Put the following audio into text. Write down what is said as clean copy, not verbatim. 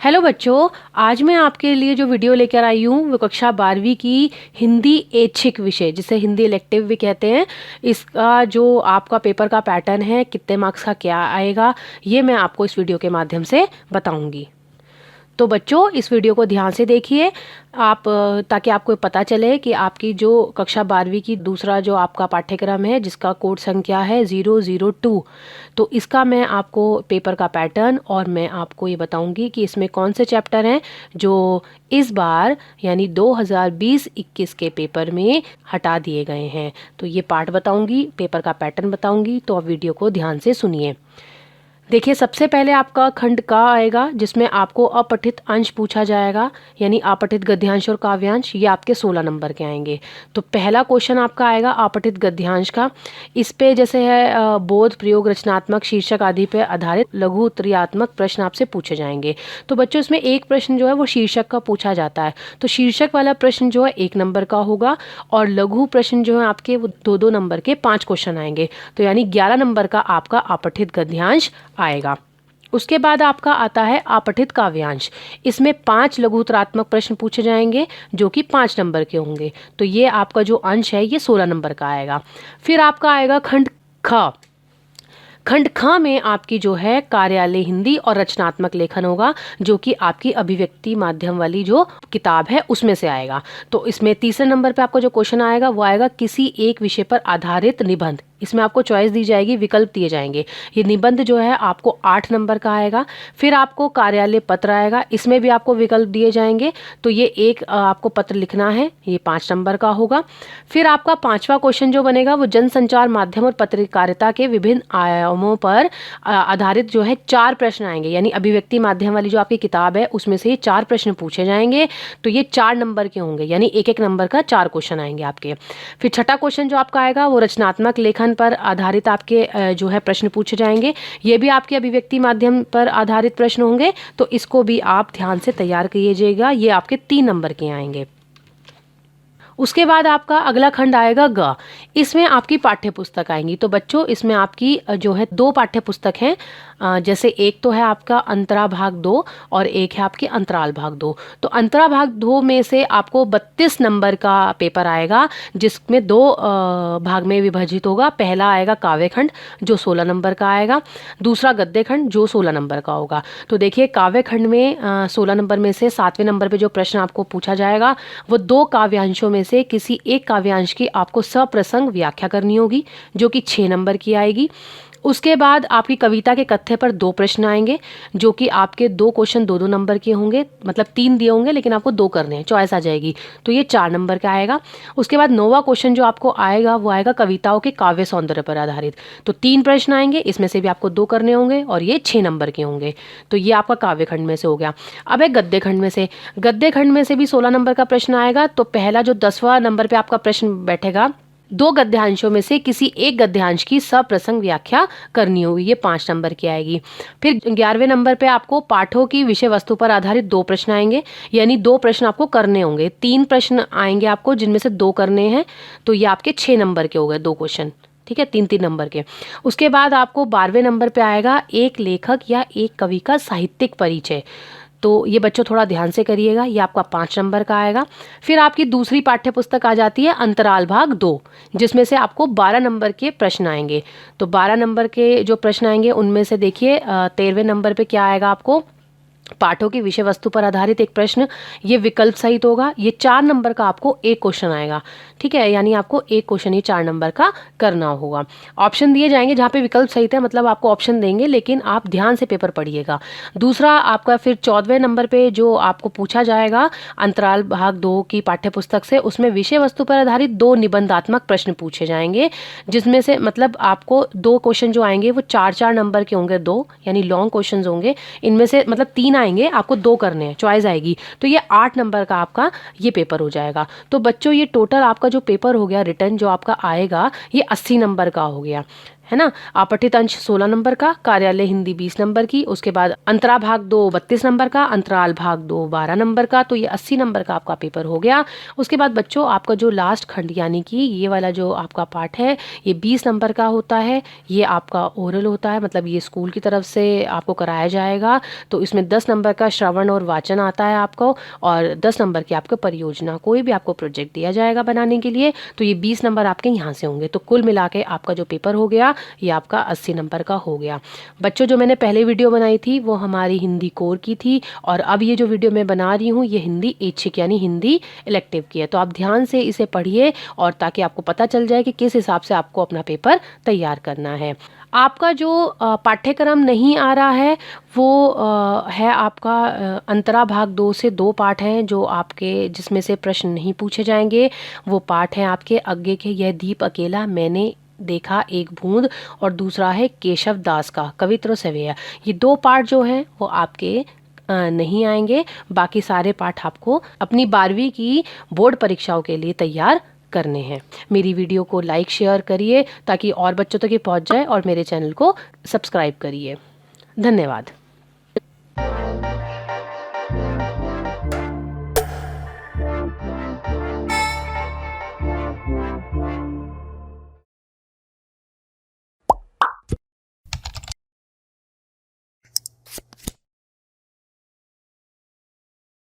Hello बच्चों, आज मैं आपके लिए जो वीडियो लेकर आई हूँ वो कक्षा 12वीं की हिंदी ऐच्छिक विषय जिसे हिंदी इलेक्टिव भी कहते हैं। इसका जो आपका पेपर का पैटर्न है, कितने मार्क्स का क्या आएगा, ये मैं आपको इस वीडियो के माध्यम से बताऊंगी। तो बच्चों, इस वीडियो को ध्यान से देखिए आप, ताकि आपको पता चले कि आपकी जो कक्षा 12वीं की दूसरा जो आपका पाठ्यक्रम है जिसका कोड संख्या है 002, तो इसका मैं आपको पेपर का पैटर्न और मैं आपको ये बताऊंगी कि इसमें कौन से चैप्टर हैं जो इस बार यानी 2020-21 के पेपर में हटा दिए गए हैं। तो ये पार्ट बताऊंगी, पेपर का पैटर्न बताऊंगी, तो आप वीडियो को ध्यान से सुनिए। देखिए, सबसे पहले आपका खंड का आएगा जिसमें आपको अपठित अंश पूछा जाएगा, यानी अपठित गद्यांश और काव्यांश। ये आपके 16 नंबर के आएंगे। तो पहला क्वेश्चन आपका आएगा अपठित गद्यांश का। इस पे जैसे है बोध, प्रयोग, रचनात्मक, शीर्षक आदि पे आधारित लघु उत्तरीयात्मक प्रश्न आपसे पूछे जाएंगे। तो बच्चों, इसमें एक प्रश्न जो है वो शीर्षक का पूछा जाता है। तो शीर्षक वाला प्रश्न जो है 1 नंबर का होगा और लघु प्रश्न जो है आपके वो 2-2 नंबर के 5 क्वेश्चन आएंगे। तो यानी 11 नंबर का आपका अपठित गद्यांश आएगा। उसके बाद आपका आता है अपठित काव्यांश। इसमें 5 लघुत्तरात्मक प्रश्न पूछे जाएंगे जो कि 5 नंबर के होंगे। तो ये आपका जो अंश है ये 16 नंबर का आएगा। फिर आपका आएगा खंड ख। खंड ख में आपकी जो है कार्यालय हिंदी और रचनात्मक लेखन होगा, जो कि आपकी अभिव्यक्ति माध्यम वाली जो किताब है उसमें से आएगा। तो इसमें तीसरे नंबर पे आपको जो क्वेश्चन आएगा वो आएगा किसी एक विषय पर आधारित निबंध। इसमें आपको चॉइस दी जाएगी, विकल्प दिए जाएंगे। ये निबंध जो है आपको 8 नंबर का आएगा। फिर आपको कार्यालय पत्र आएगा, इसमें भी आपको विकल्प दिए जाएंगे। तो ये एक आपको पत्र लिखना है, ये 5 नंबर का होगा। फिर आपका 5वां क्वेश्चन जो बनेगा वो जनसंचार माध्यम और पत्रकारिता के विभिन्न आयामों पर आधारित जो है 4 प्रश्न आएंगे, यानी अभिव्यक्ति माध्यम वाली जो आपकी किताब है उसमें से ये 4 प्रश्न पूछे जाएंगे। तो ये 4 नंबर के होंगे, यानी 1-1 नंबर का 4 क्वेश्चन आएंगे आपके। फिर छठा क्वेश्चन जो आपका आएगा वो रचनात्मक लेखन पर आधारित आपके जो है प्रश्न पूछे जाएंगे। ये भी आपके अभिव्यक्ति माध्यम पर आधारित प्रश्न होंगे। तो इसको भी आप ध्यान से तैयार कीजिएगा, ये आपके 3 नंबर के आएंगे। उसके बाद आपका अगला खंड आएगा ग। इसमें आपकी पाठ्य पुस्तक आएंगी। तो बच्चों, इसमें आपकी जो है 2 पाठ्य पुस्तक हैं। जैसे एक तो है आपका अंतरा भाग 2 और एक है आपकी अंतराल भाग 2। तो अंतरा भाग 2 में से आपको 32 नंबर का पेपर आएगा, जिसमें 2 भाग में विभाजित होगा। पहला आएगा काव्य खंड जो 16 नंबर का आएगा, दूसरा गद्य खंड जो 16 नंबर का होगा। तो देखिए, काव्य खंड में 16 नंबर में से 7वें नंबर पे जो प्रश्न आपको पूछा जाएगा वो 2 काव्यांशों में से किसी एक काव्यांश की आपको सप्रसंग व्याख्या करनी होगी, जो कि 6 नंबर की आएगी। उसके बाद आपकी कविता के कथ्य पर 2 प्रश्न आएंगे, जो कि आपके 2 क्वेश्चन 2-2 नंबर के होंगे, मतलब 3 दिए होंगे लेकिन आपको 2 करने हैं, चॉइस आ जाएगी। तो ये 4 नंबर का आएगा। उसके बाद 9वां क्वेश्चन जो आपको आएगा वो आएगा कविताओं के काव्य सौंदर्य पर आधारित। तो 3 प्रश्न आएंगे, इसमें से भी आपको 2 करने होंगे और ये 6 नंबर के होंगे। तो ये आपका काव्य खंड में से हो गया। अब है गद्य खंड में से। गद्य खंड में से भी 16 नंबर का प्रश्न आएगा। तो पहला जो 10वां नंबर पे आपका प्रश्न बैठेगा, 2 गद्यांशों में से किसी एक गद्यांश की सप्रसंग व्याख्या करनी होगी, ये 5 नंबर की आएगी। फिर 11वें नंबर पे आपको पाठों की विषय वस्तु पर आधारित 2 प्रश्न आएंगे, यानी 2 प्रश्न आपको करने होंगे। 3 प्रश्न आएंगे आपको जिनमें से 2 करने हैं। तो ये आपके 6 नंबर के हो गए 2 क्वेश्चन, ठीक है, 3-3 नंबर के। उसके बाद आपको 12वें नंबर पे आएगा एक लेखक या एक कवि का साहित्यिक परिचय। तो ये बच्चों थोड़ा ध्यान से करिएगा, ये आपका 5 नंबर का आएगा। फिर आपकी दूसरी पाठ्य पुस्तक आ जाती है अंतराल भाग 2, जिसमें से आपको 12 नंबर के प्रश्न आएंगे। तो 12 नंबर के जो प्रश्न आएंगे उनमें से देखिए 13वें नंबर पे क्या आएगा आपको, पाठों की विषय वस्तु पर आधारित एक प्रश्न, ये विकल्प सहित होगा। ये 4 नंबर का आपको एक क्वेश्चन आएगा, ठीक है, यानी आपको एक क्वेश्चन ये 4 नंबर का करना होगा। ऑप्शन दिए जाएंगे जहाँ पे विकल्प सहित है, मतलब आपको ऑप्शन देंगे, लेकिन आप ध्यान से पेपर पढ़िएगा। दूसरा आपका फिर 14वें नंबर पे जो आपको पूछा जाएगा अंतराल भाग 2 की पाठ्य पुस्तक से, उसमें विषय वस्तु पर आधारित 2 निबंधात्मक प्रश्न पूछे जाएंगे, जिसमें से मतलब आपको 2 क्वेश्चन जो आएंगे वो 4-4 नंबर के होंगे, 2 यानी लॉन्ग क्वेश्चन होंगे। इनमें से मतलब 3 आएंगे, आपको 2 करने हैं, चॉइस आएगी। तो ये 8 नंबर का आपका ये पेपर हो जाएगा। तो बच्चों, ये टोटल आपका जो पेपर हो गया रिटर्न जो आपका आएगा ये 80 नंबर का हो गया, है ना। अपठित अंश 16 नंबर का, कार्यालय हिंदी 20 नंबर की, उसके बाद अंतरा भाग 2 32 नंबर का, अंतराल भाग 2 12 नंबर का। तो ये 80 नंबर का आपका पेपर हो गया। उसके बाद बच्चों आपका जो लास्ट खंड यानी कि ये वाला जो आपका पार्ट है ये 20 नंबर का होता है। ये आपका ओरल होता है, मतलब ये स्कूल की तरफ से आपको कराया जाएगा। तो इसमें 10 नंबर का श्रवण और वाचन आता है आपको, और 10 नंबर की आपको परियोजना, कोई भी आपको प्रोजेक्ट दिया जाएगा बनाने के लिए, तो ये 20 नंबर आपके यहाँ से होंगे। तो कुल मिला के आपका जो पेपर हो गया ये आपका 80 नंबर का हो गया। बच्चों जो मैंने पहले वीडियो बनाई थी वो हमारी हिंदी कोर की थी, और अब ये जो वीडियो मैं बना रही हूँ ये हिंदी ऐच्छिक यानी हिंदी इलेक्टिव की है। तो आप ध्यान से इसे पढ़िए, और ताकि आपको पता चल जाए कि किस हिसाब से आपको अपना पेपर तैयार करना है। आपका जो पाठ्यक्रम नहीं आ रहा है वो है आपका अंतरा भाग 2 से 2 पाठ हैं जो आपके, जिसमें से प्रश्न नहीं पूछे जाएंगे। वो पाठ हैं आपके आगे के, यह दीप अकेला मैंने देखा एक बूंद, और दूसरा है केशव दास का कवित्र सवेया। ये 2 पाठ जो हैं वो आपके नहीं आएंगे। बाकी सारे पाठ आपको अपनी 12वीं की बोर्ड परीक्षाओं के लिए तैयार करने हैं। मेरी वीडियो को लाइक शेयर करिए ताकि और बच्चों तक ये पहुंच जाए, और मेरे चैनल को सब्सक्राइब करिए। धन्यवाद।